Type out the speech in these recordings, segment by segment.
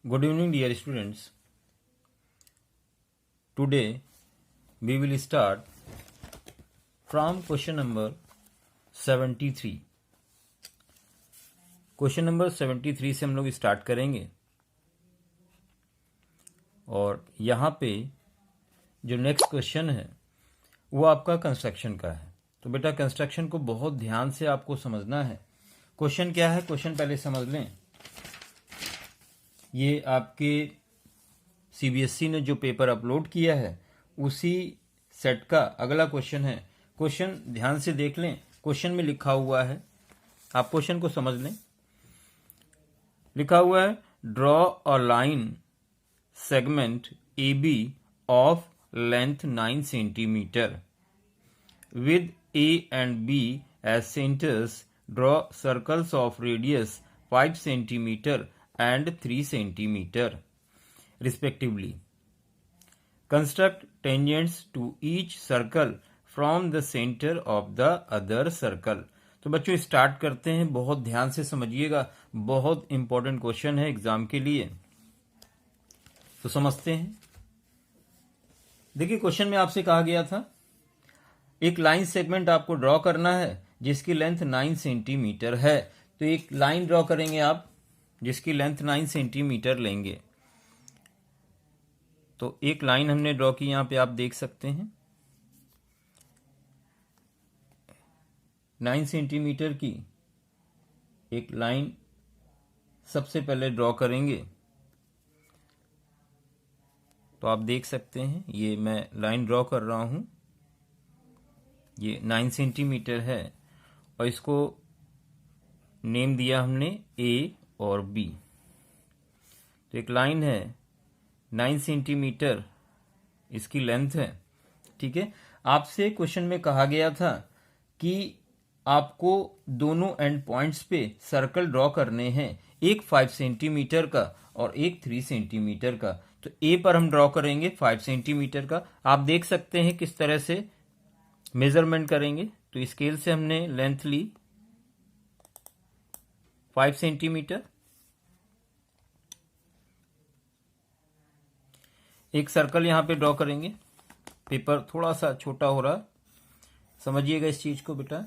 Good evening, dear students. Today we will start from question number 73. Question number 73 से हम लोग start करेंगे और यहाँ पे जो नेक्स्ट क्वेश्चन है वो आपका कंस्ट्रक्शन का है। तो बेटा कंस्ट्रक्शन को बहुत ध्यान से आपको समझना है। क्वेश्चन क्या है, क्वेश्चन पहले समझ लें। ये आपके सीबीएसई ने जो पेपर अपलोड किया है उसी सेट का अगला क्वेश्चन है। क्वेश्चन ध्यान से देख लें, क्वेश्चन में लिखा हुआ है, आप क्वेश्चन को समझ लें। लिखा हुआ है draw a line segment A B of length 9 centimetre with A and B as centers. Draw circles of radius 5 centimeter and 3 centimeter respectively. Construct tangents to each circle from the center of the other circle. तो बच्चों start करते हैं, बहुत ध्यान से समझिएगा, बहुत important question है एग्जाम के लिए। तो समझते हैं। देखिए क्वेश्चन में आपसे कहा गया था एक लाइन सेगमेंट आपको ड्रॉ करना है जिसकी लेंथ 9 सेंटीमीटर है। तो एक लाइन ड्रॉ करेंगे आप जिसकी लेंथ 9 सेंटीमीटर लेंगे। तो एक लाइन हमने ड्रॉ की, यहां पे आप देख सकते हैं 9 सेंटीमीटर की एक लाइन सबसे पहले ड्रॉ करेंगे। तो आप देख सकते हैं ये मैं लाइन ड्रॉ कर रहा हूं, ये 9 सेंटीमीटर है और इसको नेम दिया हमने ए और बी। तो एक लाइन है 9 सेंटीमीटर इसकी लेंथ है, ठीक है। आपसे क्वेश्चन में कहा गया था कि आपको दोनों एंड पॉइंट्स पे सर्कल ड्रॉ करने हैं, एक 5 सेंटीमीटर का और एक 3 सेंटीमीटर का। तो ए पर हम ड्रॉ करेंगे 5 सेंटीमीटर का। आप देख सकते हैं किस तरह से मेजरमेंट करेंगे। तो स्केल से हमने लेंथ ली 5 सेंटीमीटर। एक सर्कल यहां पे ड्रॉ करेंगे। पेपर थोड़ा सा छोटा हो रहा, समझिएगा इस चीज को बेटा।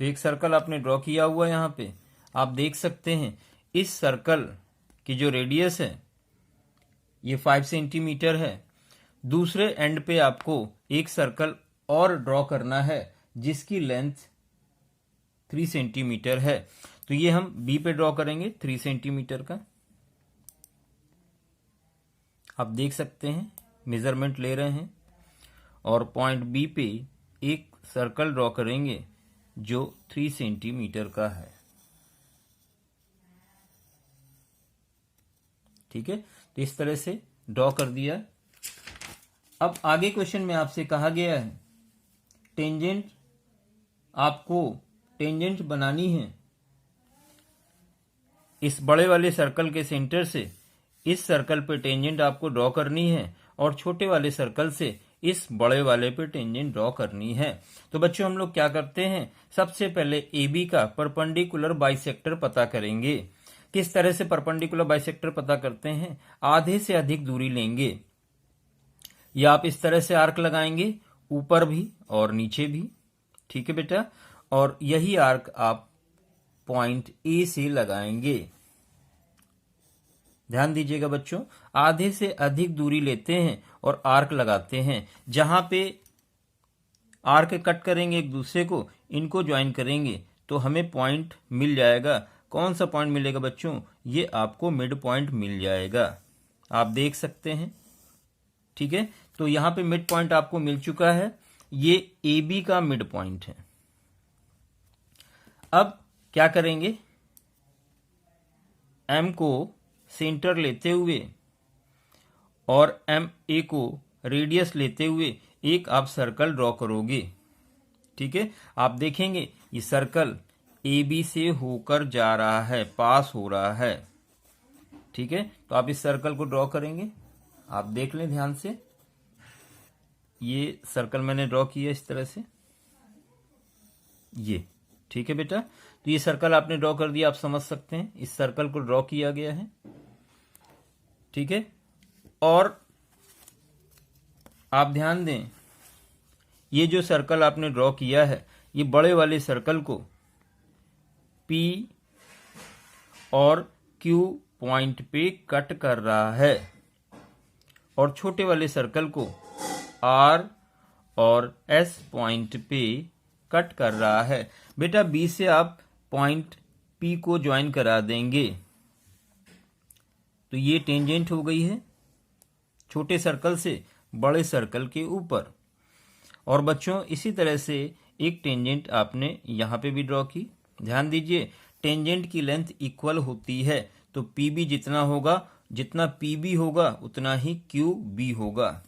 तो एक सर्कल आपने ड्रॉ किया हुआ है यहां पे। आप देख सकते हैं इस सर्कल की जो रेडियस है ये 5 सेंटीमीटर है। दूसरे एंड पे आपको एक सर्कल और ड्रॉ करना है जिसकी लेंथ 3 सेंटीमीटर है। तो ये हम बी पे ड्रॉ करेंगे 3 सेंटीमीटर का। आप देख सकते हैं मेजरमेंट ले रहे हैं और पॉइंट बी पे एक सर्कल ड्रॉ करेंगे जो 3 सेंटीमीटर का है, ठीक है। तो इस तरह से ड्रॉ कर दिया। अब आगे क्वेश्चन में आपसे कहा गया है टेंजेंट, आपको टेंजेंट बनानी है इस बड़े वाले सर्कल के सेंटर से इस सर्कल पे टेंजेंट आपको ड्रॉ करनी है और छोटे वाले सर्कल से इस बड़े वाले पे टेंजेंट ड्रॉ करनी है। तो बच्चों हम लोग क्या करते हैं, सबसे पहले ए बी का परपेंडिकुलर बाइसेक्टर पता करेंगे। किस तरह से परपेंडिकुलर बाइसेक्टर पता करते हैं, आधे से अधिक दूरी लेंगे या आप इस तरह से आर्क लगाएंगे ऊपर भी और नीचे भी, ठीक है बेटा। और यही आर्क आप पॉइंट ए से लगाएंगे। ध्यान दीजिएगा बच्चों, आधे से अधिक दूरी लेते हैं और आर्क लगाते हैं। जहां पे आर्क कट करेंगे एक दूसरे को, इनको ज्वाइन करेंगे तो हमें पॉइंट मिल जाएगा। कौन सा पॉइंट मिलेगा बच्चों, ये आपको मिड पॉइंट मिल जाएगा। आप देख सकते हैं, ठीक है। तो यहां पे मिड पॉइंट आपको मिल चुका है, ये ए बी का मिड पॉइंट है। अब क्या करेंगे, एम को सेंटर लेते हुए और एम ए को रेडियस लेते हुए एक आप सर्कल ड्रॉ करोगे, ठीक है। आप देखेंगे ये सर्कल ए बी से होकर जा रहा है, पास हो रहा है, ठीक है। तो आप इस सर्कल को ड्रॉ करेंगे। आप देख लें ध्यान से, ये सर्कल मैंने ड्रॉ किया इस तरह से, ये ठीक है बेटा। तो ये सर्कल आपने ड्रॉ कर दिया, आप समझ सकते हैं इस सर्कल को ड्रॉ किया गया है, ठीक है। और आप ध्यान दें, ये जो सर्कल आपने ड्रॉ किया है, ये बड़े वाले सर्कल को P और Q पॉइंट पे कट कर रहा है और छोटे वाले सर्कल को R और S पॉइंट पे कट कर रहा है। बेटा B से आप पॉइंट P को ज्वाइन करा देंगे तो ये टेंजेंट हो गई है छोटे सर्कल से बड़े सर्कल के ऊपर। और बच्चों इसी तरह से एक टेंजेंट आपने यहाँ पे भी ड्रॉ की। ध्यान दीजिए, टेंजेंट की लेंथ इक्वल होती है तो PB जितना होगा, जितना PB होगा उतना ही QB होगा।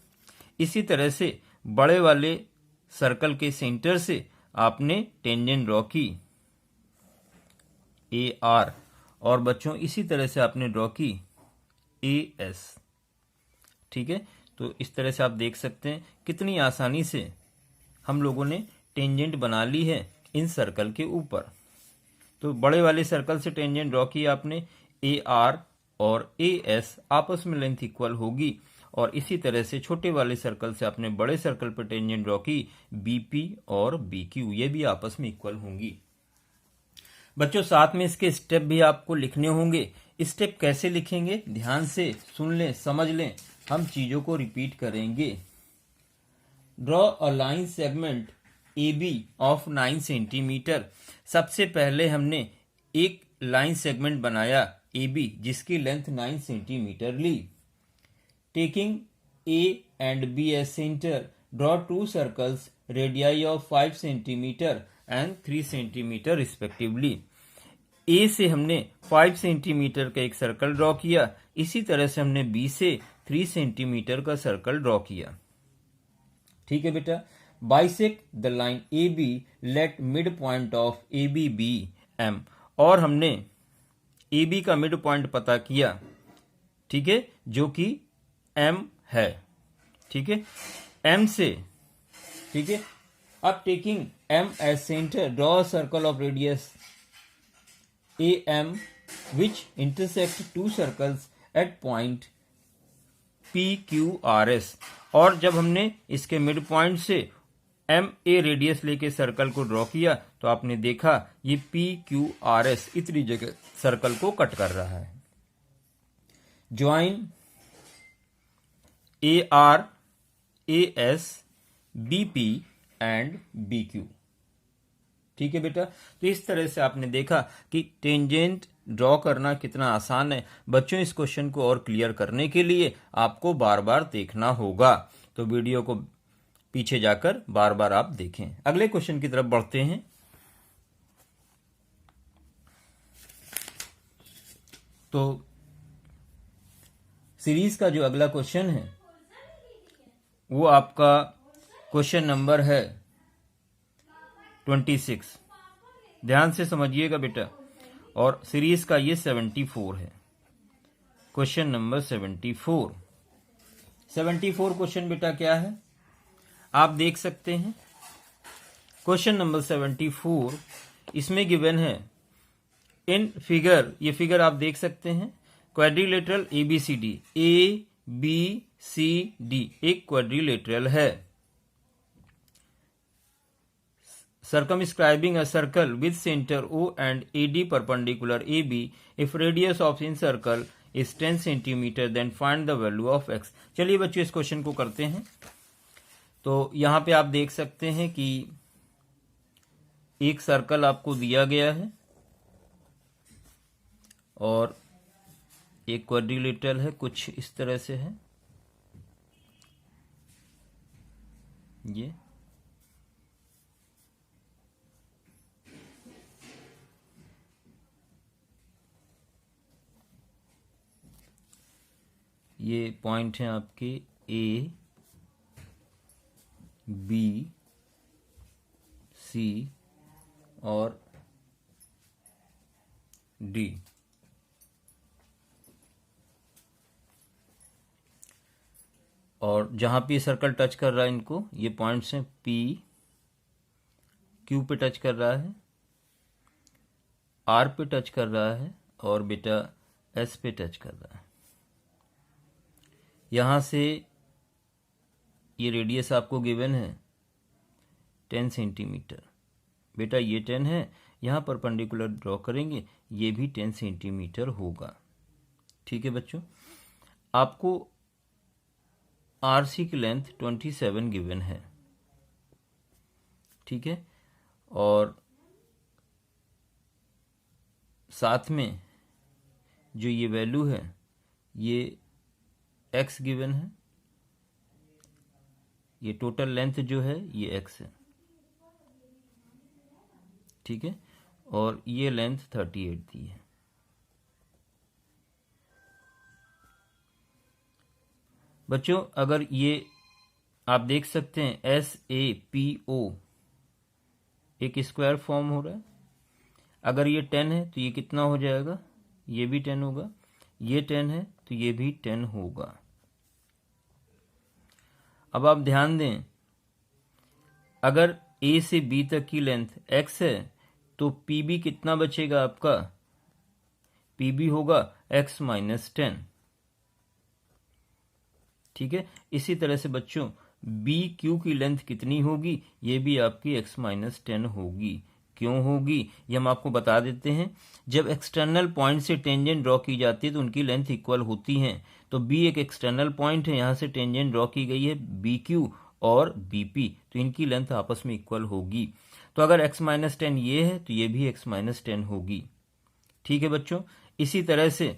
इसी तरह से बड़े वाले सर्कल के सेंटर से आपने टेंजेंट ड्रॉ की AR, और बच्चों इसी तरह से आपने ड्रॉ की AS, ठीक है। तो इस तरह से आप देख सकते हैं कितनी आसानी से हम लोगों ने टेंजेंट बना ली है इन सर्कल के ऊपर। तो बड़े वाले सर्कल से टेंजेंट ड्रॉ की आपने AR और AS, आपस में लेंथ इक्वल होगी। और इसी तरह से छोटे वाले सर्कल से आपने बड़े सर्कल पर टेंजेंट ड्रॉ की BP और BQ, ये भी आपस में इक्वल होंगी। बच्चों साथ में इसके स्टेप भी आपको लिखने होंगे। स्टेप कैसे लिखेंगे, ध्यान से सुन लें, समझ लें, हम चीजों को रिपीट करेंगे। Draw a line segment AB of 9 centimetre. सबसे पहले हमने एक लाइन सेगमेंट बनाया AB जिसकी लेंथ 9 सेंटीमीटर ली। Taking A and B as center, draw two circles radii of 5 centimetre and 3 centimetre respectively. A से हमने 5 सेंटीमीटर का एक सर्कल ड्रॉ किया, इसी तरह से हमने B से 3 सेंटीमीटर का सर्कल ड्रॉ किया, ठीक है बेटा। Bisect the line AB, let midpoint of AB be M, और हमने AB का मिड पॉइंट पता किया, ठीक है, जो कि M है, ठीक है, M से, ठीक है। अब taking M as centre, draw circle of radius AM which intersect two circles at point PQRS, और जब हमने इसके मिड पॉइंट से MA रेडियस लेके सर्कल को ड्रॉ किया तो आपने देखा ये PQRS इतनी जगह सर्कल को कट कर रहा है। Join AR, AS, BP and BQ, ठीक है बेटा। तो इस तरह से आपने देखा कि टेंजेंट ड्रॉ करना कितना आसान है। बच्चों इस क्वेश्चन को और क्लियर करने के लिए आपको बार बार देखना होगा, तो वीडियो को पीछे जाकर बार बार आप देखें। अगले क्वेश्चन की तरफ बढ़ते हैं। तो सीरीज का जो अगला क्वेश्चन है वो आपका क्वेश्चन नंबर है 26। ध्यान से समझिएगा बेटा, और सीरीज का ये 74 है, क्वेश्चन नंबर 74। 74 क्वेश्चन बेटा क्या है आप देख सकते हैं। क्वेश्चन नंबर 74 इसमें गिवन है इन फिगर, ये फिगर आप देख सकते हैं, क्वाड्रिलेटरल ABCD, ABCD एक क्वाड्रिलेटरल है। Circumscribing a circle with center O and AD perpendicular AB, if radius of in circle is 10 centimeter, then find the value of x। चलिए बच्चों इस क्वेश्चन को करते हैं। तो यहाँ पे आप देख सकते हैं कि एक सर्कल आपको दिया गया है और एक क्वाड्रिलेटरल है, कुछ इस तरह से है ये पॉइंट हैं आपके A, B, C और D। और जहां पे सर्कल टच कर रहा है इनको, ये पॉइंट्स हैं P, Q पे टच कर रहा है आर पे टच कर रहा है और बेटा एस पे टच कर रहा है। यहां से ये रेडियस आपको गिवन है 10 सेंटीमीटर। बेटा ये 10 है, यहाँ परपेंडिकुलर ड्रॉ करेंगे, ये भी 10 सेंटीमीटर होगा। ठीक है बच्चों, आपको आरसी की लेंथ 27 गिवन है। ठीक है, और साथ में जो ये वैल्यू है ये x गिवन है, ये टोटल लेंथ जो है ये x है। ठीक है, और ये लेंथ 38 दी है। बच्चों अगर ये आप देख सकते हैं SAPO एक स्क्वायर फॉर्म हो रहा है। अगर ये 10 है तो ये कितना हो जाएगा, ये भी 10 होगा, ये 10 है तो ये भी 10 होगा। अब आप ध्यान दें, अगर A से B तक की लेंथ x है तो PB कितना बचेगा आपका, PB होगा x माइनस 10। ठीक है, इसी तरह से बच्चों BQ की लेंथ कितनी होगी, ये भी आपकी x माइनस 10 होगी। क्यों होगी ये हम आपको बता देते हैं। जब एक्सटर्नल पॉइंट से टेंजेंट ड्रॉ की जाती है तो उनकी लेंथ इक्वल होती हैं। तो B एक एक्सटर्नल पॉइंट है, यहाँ से टेंजेंट ड्रॉ की गई है BQ और BP, तो इनकी लेंथ आपस में इक्वल होगी। तो अगर x माइनस 10 ये है तो ये भी x माइनस 10 होगी। ठीक है बच्चों, इसी तरह से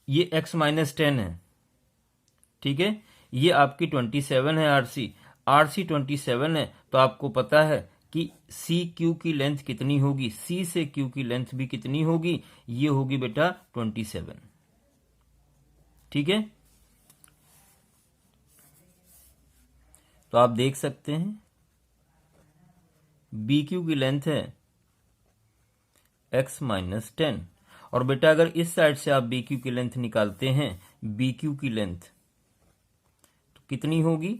ये x माइनस 10 है। ठीक है, ये आपकी 27 है RC 27 है, तो आपको पता है कि CQ की लेंथ कितनी होगी, C से Q की लेंथ भी कितनी होगी, ये होगी बेटा 27। ठीक है, तो आप देख सकते हैं BQ की लेंथ है x माइनस 10, और बेटा अगर इस साइड से आप BQ की लेंथ निकालते हैं, BQ की लेंथ तो कितनी होगी,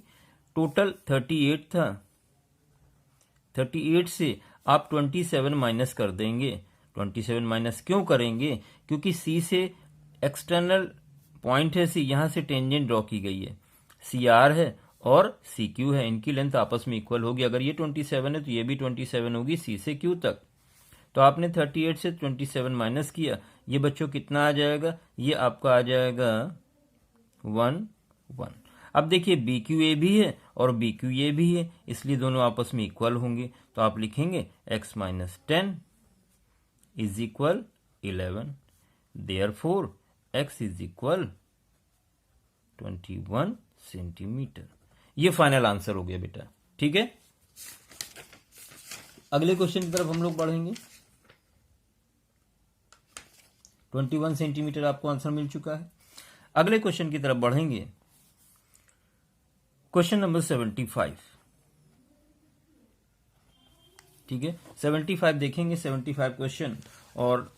टोटल 38 था, 38 से आप 27 माइनस कर देंगे। 27 माइनस क्यों करेंगे, क्योंकि C से एक्सटर्नल पॉइंट है C, यहां से टेंजेंट ड्रॉ की गई है, CR है और CQ है, इनकी लेंथ आपस में इक्वल होगी। अगर ये 27 है तो ये भी 27 होगी C से Q तक। तो आपने 38 से 27 माइनस किया, ये बच्चों कितना आ जाएगा, ये आपका आ जाएगा 1 1। अब देखिए BQA भी है और BQA भी है, इसलिए दोनों आपस में इक्वल होंगे। तो आप लिखेंगे x minus 10 is equal 11, therefore x is equal 21 centimetre. ये फाइनल आंसर हो गया बेटा। ठीक है, अगले क्वेश्चन की तरफ हम लोग बढ़ेंगे। 21 सेंटीमीटर आपको आंसर मिल चुका है। अगले क्वेश्चन की तरफ बढ़ेंगे, क्वेश्चन नंबर 75। ठीक है, 75 देखेंगे, 75 क्वेश्चन, और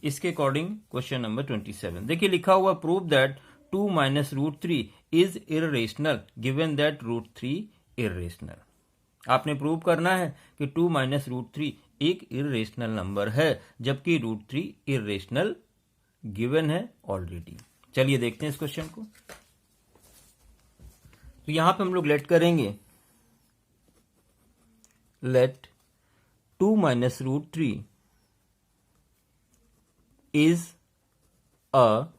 इसके अकॉर्डिंग क्वेश्चन नंबर 27 देखिए, लिखा हुआ prove that 2 minus root 3 is irrational given that root 3 irrational. आपने प्रूव करना है कि 2 माइनस रूट 3 एक इररेशनल नंबर है, जबकि रूट 3 इररेशनल गिवन है ऑलरेडी। चलिए देखते हैं इस क्वेश्चन को। तो यहां पे हम लोग लेट करेंगे, let 2 minus root 3 is a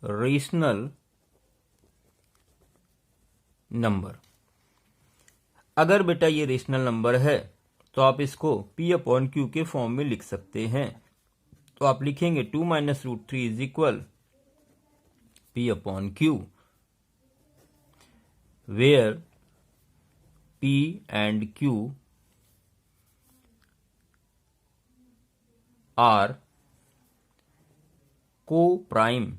rational number. अगर बेटा ये रेशनल नंबर है तो आप इसको P अपॉन Q के फॉर्म में लिख सकते हैं। तो आप लिखेंगे 2 minus root 3 is equal P upon Q, where P and Q are co-prime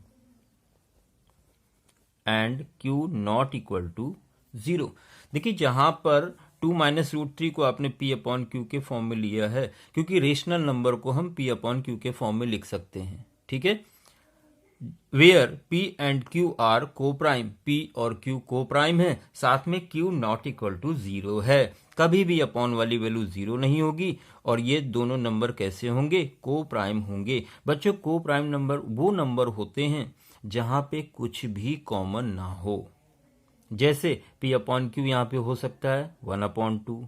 and Q not equal to 0। देखिए जहां पर 2 माइनस रूट 3 को आपने P अपॉन Q के फॉर्म में लिया है, क्योंकि रेशनल नंबर को हम P अपॉन Q के फॉर्म में लिख सकते हैं। ठीक है, where P and Q are coprime, P और Q को प्राइम है, साथ में Q नॉट इक्वल टू 0 है। कभी भी अपॉन वाली वैल्यू 0 नहीं होगी। और ये दोनों नंबर कैसे होंगे? को प्राइम होंगे। बच्चों को प्राइम नंबर वो नंबर होते हैं जहां पे कुछ भी कॉमन ना हो। जैसे P अपॉन Q यहाँ पे हो सकता है 1/2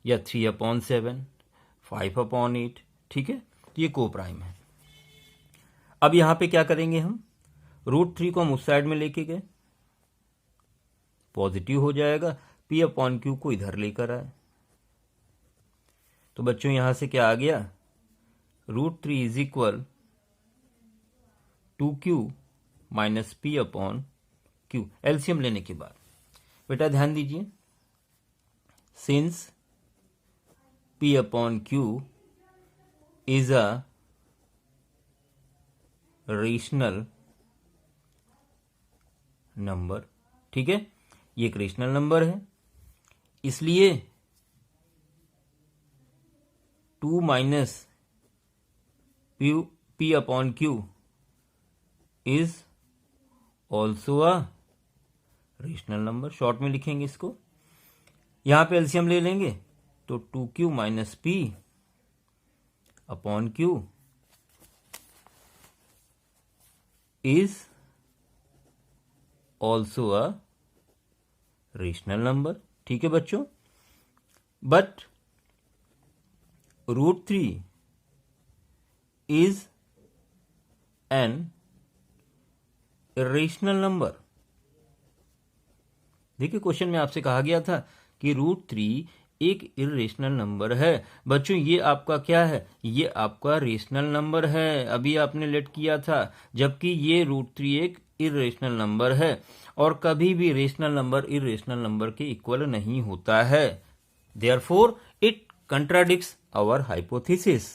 या 3/7, 5/8। ठीक है, ये को प्राइम है। अब यहां पे क्या करेंगे हम? √3 को हम उस साइड में लेके गए, पॉजिटिव हो जाएगा। P अपॉन Q को इधर लेकर आए, तो बच्चों यहां से क्या आ गया? √3 is equal 2Q minus P upon Q, LCM लेने के बाद। बेटा ध्यान दीजिए, since P upon Q is a rational number, ठीक है, ये एक रेशनल नंबर है, इसलिए 2 minus P upon Q is also a rational number. Short में लिखेंगे इसको, यहां पे एलसीएम ले लेंगे तो 2Q minus P upon Q is also a rational number। ठीक है बच्चों, but √3 is an irrational number। देखिए क्वेश्चन में आपसे कहा गया था कि √3 एक इरेशनल नंबर है। बच्चों ये आपका क्या है? ये आपका रेशनल नंबर है, अभी आपने लेट किया था, जबकि ये √3 एक इरेशनल नंबर है और कभी भी रेशनल नंबर इरेशनल नंबर के इक्वल नहीं होता है। Therefore it contradicts our hypothesis.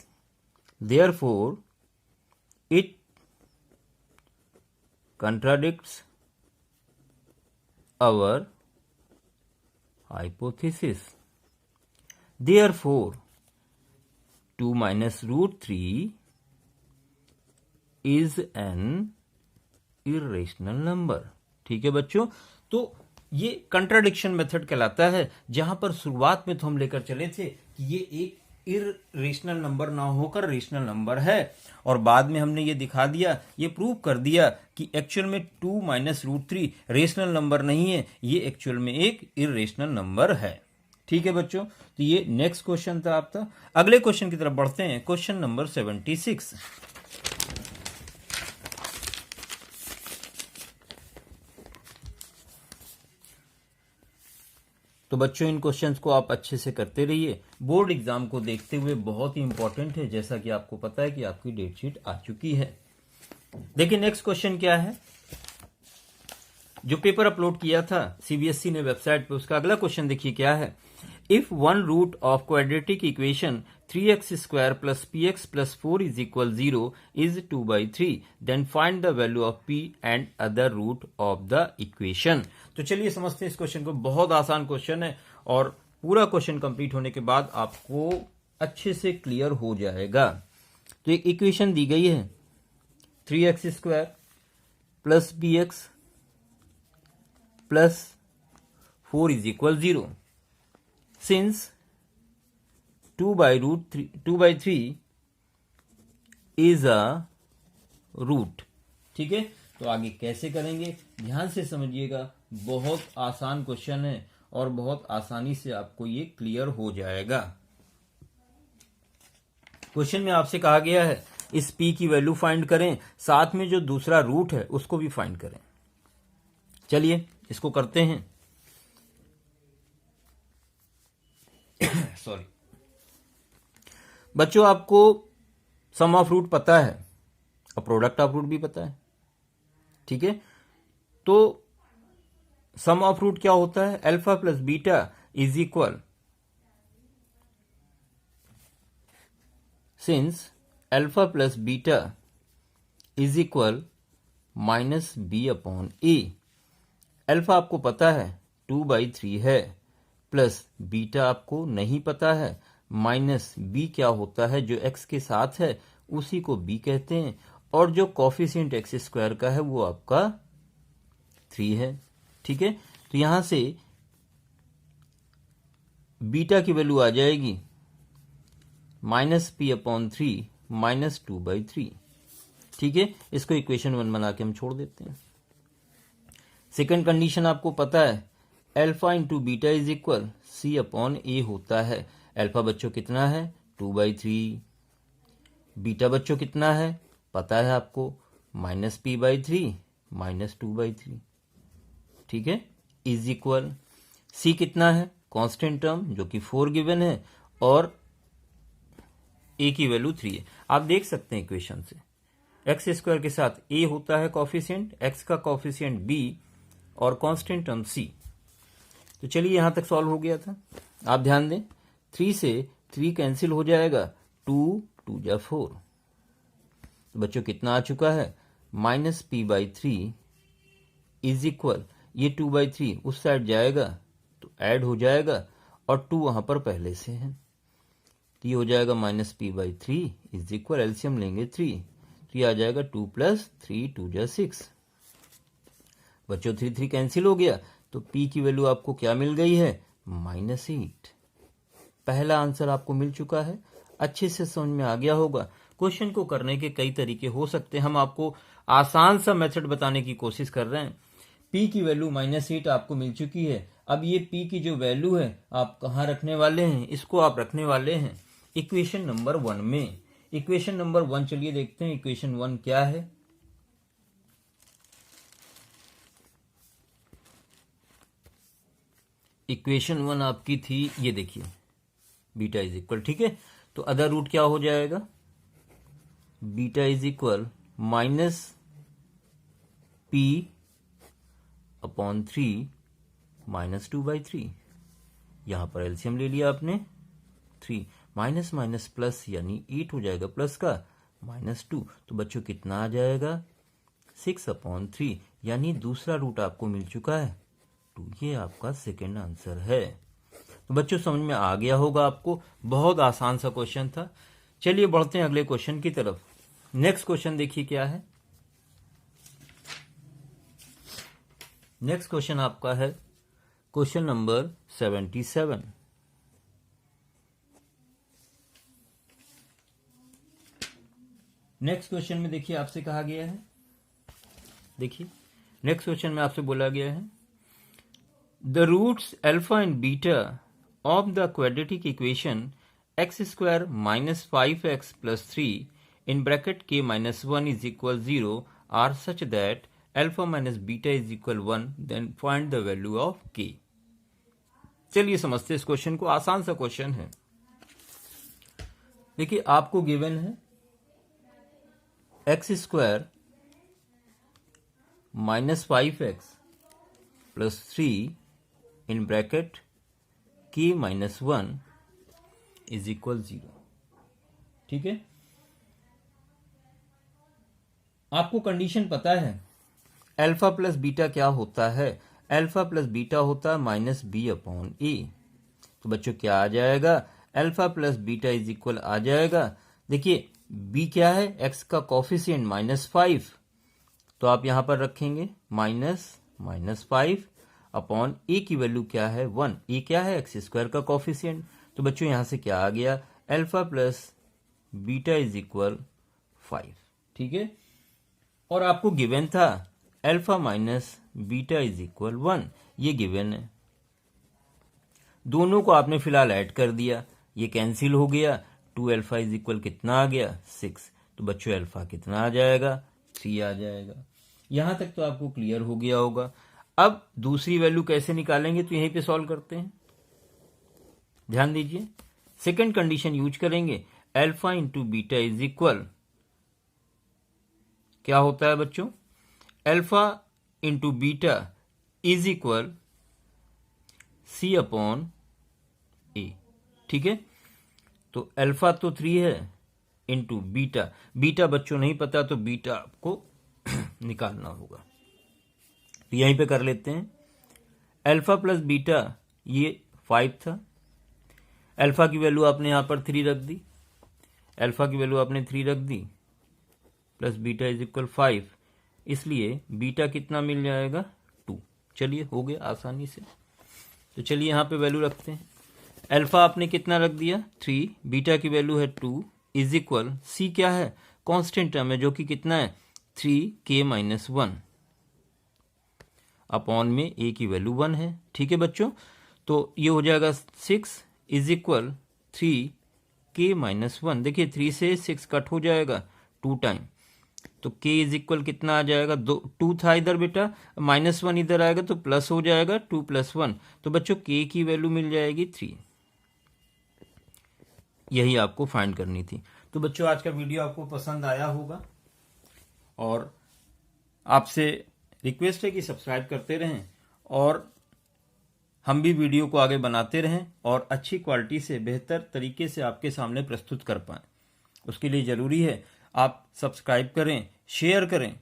Therefore it contradicts our hypothesis। Therefore 2 minus √3 is an irrational number। ठीक है बच्चों, तो ये कंट्राडिक्शन मेथड कहलाता है, जहां पर शुरुआत में तो हम लेकर चले थे कि ये एक इरेशनल नंबर ना होकर रेशनल नंबर है, और बाद में हमने ये दिखा दिया, ये प्रूव कर दिया कि एक्चुअल में 2 माइनस √3 रेशनल नंबर नहीं है, ये एक्चुअल में एक इरेशनल नंबर है। ठीक है बच्चों, तो ये नेक्स्ट क्वेश्चन था आपका। अगले क्वेश्चन की तरफ बढ़ते हैं, क्वेश्चन नंबर 76। तो बच्चों इन क्वेश्चंस को आप अच्छे से करते रहिए, बोर्ड एग्जाम को देखते हुए बहुत ही इंपॉर्टेंट है, जैसा कि आपको पता है कि आपकी डेट शीट आ चुकी है। देखिए नेक्स्ट क्वेश्चन क्या है, जो पेपर अपलोड किया था सीबीएसई ने वेबसाइट पे, उसका अगला क्वेश्चन देखिए क्या है। If one root of quadratic equation 3x² plus px plus 4 is equal 0 is 2/3, then find the value of p and other root of the equation. तो चलिए समझते हैं इस क्वेश्चन को, बहुत आसान क्वेश्चन है और पूरा क्वेश्चन कंप्लीट होने के बाद आपको अच्छे से क्लियर हो जाएगा। तो एक इक्वेशन दी गई है 3x² plus px plus 4 is equal 0। Since 2/3 is a root. ठीक है, तो आगे कैसे करेंगे ध्यान से समझिएगा, बहुत आसान क्वेश्चन है और बहुत आसानी से आपको ये क्लियर हो जाएगा। क्वेश्चन में आपसे कहा गया है इस p की वैल्यू फाइंड करें, साथ में जो दूसरा रूट है उसको भी फाइंड करें। चलिए इसको करते हैं। सॉरी बच्चों, आपको सम ऑफ रूट पता है और प्रोडक्ट ऑफ रूट भी पता है। ठीक है, तो सम ऑफ रूट क्या होता है? Alpha plus beta is equal, since alpha plus beta is equal minus B upon A. Alpha आपको पता है 2/3 है, प्लस बीटा आपको नहीं पता है, माइनस बी क्या होता है, जो एक्स के साथ है उसी को बी कहते हैं, और जो कॉफिशिएंट एक्स स्क्वायर का है वो आपका 3 है। ठीक है, तो यहां से बीटा की वैल्यू आ जाएगी -p/3 -2/3। ठीक है, इसको इक्वेशन 1 बना के हम छोड़ देते हैं। सेकंड कंडीशन आपको पता है, alpha into beta is equal C/A होता है। अल्फा बच्चों कितना है 2/3, बीटा बच्चों कितना है पता है आपको -p/3 -2/3। ठीक है, इज इक्वल C कितना है कांस्टेंट टर्म जो कि 4 गिवन है और A की वैल्यू 3 है। आप देख सकते हैं इक्वेशन से एक्स स्क्वायर के साथ A होता है कॉफिशिएंट, x का कॉफिशिएंट B और कांस्टेंट टर्म C। तो चलिए यहां तक सॉल्व हो गया था। आप ध्यान दें 3 से 3 कैंसिल हो जाएगा, 2 2 जा 4। तो बच्चों कितना आ चुका है -p/3 इज इक्वल, ये 2/3 उस साइड जाएगा तो ऐड हो जाएगा और 2 वहां पर पहले से है, तो ये हो जाएगा -p/3 इज इक्वल, एलसीएम लेंगे 3 तो ये आ जाएगा 2 + 3 2 जा 6। बच्चों 3 3 कैंसिल हो गया तो p की वैल्यू आपको क्या मिल गई है -8। पहला आंसर आपको मिल चुका है। अच्छे से समझ में आ गया होगा। क्वेश्चन को करने के कई तरीके हो सकते हैं, हम आपको आसान सा मेथड बताने की कोशिश कर रहे हैं। p की वैल्यू -8 आपको मिल चुकी है। अब ये p की जो वैल्यू है आप कहाँ रखने वाले हैं, इसको आप रखने वाले हैं इक्वेशन नंबर 1 में। इक्वेशन नंबर 1 चलिए देखते हैं इक्वेशन 1 क्या है। इक्वेशन 1 आपकी थी, ये देखिए बीटा इज इक्वल, ठीक है, तो अदर रूट क्या हो जाएगा, बीटा इज इक्वल -p/3 -2/3। यहां पर एलसीएम ले लिया आपने 3 माइनस माइनस प्लस यानी 8 हो जाएगा प्लस का -2, तो बच्चों कितना आ जाएगा 6/3 यानी दूसरा रूट आपको मिल चुका है 2। ये आपका सेकेंड आंसर है। तो बच्चों समझ में आ गया होगा आपको, बहुत आसान सा क्वेश्चन था। चलिए बढ़ते हैं अगले क्वेश्चन की तरफ। नेक्स्ट क्वेश्चन देखिए क्या है। नेक्स्ट क्वेश्चन आपका है क्वेश्चन नंबर 77। नेक्स्ट क्वेश्चन में देखिए आपसे कहा गया है, देखिए नेक्स्ट क्वेश्चन में आपसे बोला गया है the roots alpha and beta of the quadratic equation x square -5x + 3 in bracket k -1 is equal 0 are such that alpha minus beta is equal 1, then find the value of k। चलिए समझते हैं इस question को, आसान सा question है। देखिए आपको गिवन है x square -5x + 3 in bracket k -1 is equal 0। ठीक है, आपको कंडीशन पता है अल्फा प्लस बीटा क्या होता है, अल्फा प्लस बीटा होता है -b/a। तो बच्चों क्या आ जाएगा, alpha plus beta is equal आ जाएगा, देखिए b क्या है, x का कॉफिशिएंट -5, तो आप यहां पर रखेंगे -5/a की वैल्यू क्या है 1। a क्या है एक्स स्क्वायर का कॉफिशिएंट, तो बच्चों यहां से क्या आ गया alpha plus beta is equal 5। ठीक है, और आपको गिवन था alpha minus beta is equal 1, ये गिवन है। दोनों को आपने फिलहाल ऐड कर दिया, ये कैंसिल हो गया, 2 अल्फा इज इक्वल कितना आ गया 6। तो बच्चों अल्फा कितना आ जाएगा 3 आ जाएगा। यहां तक तो आपको क्लियर हो गया होगा। अब दूसरी वैल्यू कैसे निकालेंगे, तो यहीं पे सॉल्व करते हैं। ध्यान दीजिए, सेकंड कंडीशन यूज करेंगे, alpha into beta is equal क्या होता है बच्चों, alpha into beta is equal C/A। ठीक है, तो अल्फा तो 3 है इंटू बीटा, बीटा बच्चों नहीं पता तो बीटा आपको निकालना होगा, तो यहीं पे कर लेते हैं। अल्फा प्लस बीटा ये 5 था, अल्फा की वैल्यू आपने यहां पर 3 रख दी, अल्फा की वैल्यू आपने 3 रख दी, प्लस बीटा इज इक्वल 5, इसलिए बीटा कितना मिल जाएगा 2। चलिए हो गया आसानी से। तो चलिए यहाँ पे वैल्यू रखते हैं। अल्फा आपने कितना रख दिया 3, बीटा की वैल्यू है 2 इज इक्वल, सी क्या है कांस्टेंट टर्म है जो कि कितना है 3k-1 अपॉन में ए की वैल्यू 1 है। ठीक है बच्चों, तो ये हो जाएगा 6 इज इक्वल 3k-1। देखिए 3 से 6 कट हो जाएगा 2 टाइम, तो k इज इक्वल कितना आ जाएगा 2 था इधर बेटा, -1 इधर आएगा तो प्लस हो जाएगा 2 + 1, तो बच्चों k की वैल्यू मिल जाएगी 3। यही आपको फाइंड करनी थी। तो बच्चों आज का वीडियो आपको पसंद आया होगा और आपसे रिक्वेस्ट है कि सब्सक्राइब करते रहें और हम भी वीडियो को आगे बनाते रहें और अच्छी क्वालिटी से बेहतर तरीके से आपके सामने प्रस्तुत कर पाएं। उसके लिए ज़रूरी है आप सब्सक्राइब करें, शेयर करें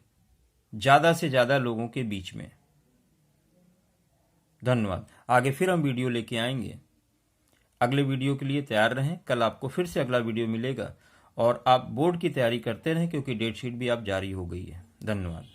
ज़्यादा से ज़्यादा लोगों के बीच में। धन्यवाद। आगे फिर हम वीडियो लेके आएंगे। अगले वीडियो के लिए तैयार रहें। कल आपको फिर से अगला वीडियो मिलेगा और आप बोर्ड की तैयारी करते रहें क्योंकि डेट शीट भी आप जारी हो गई है। धन्यवाद।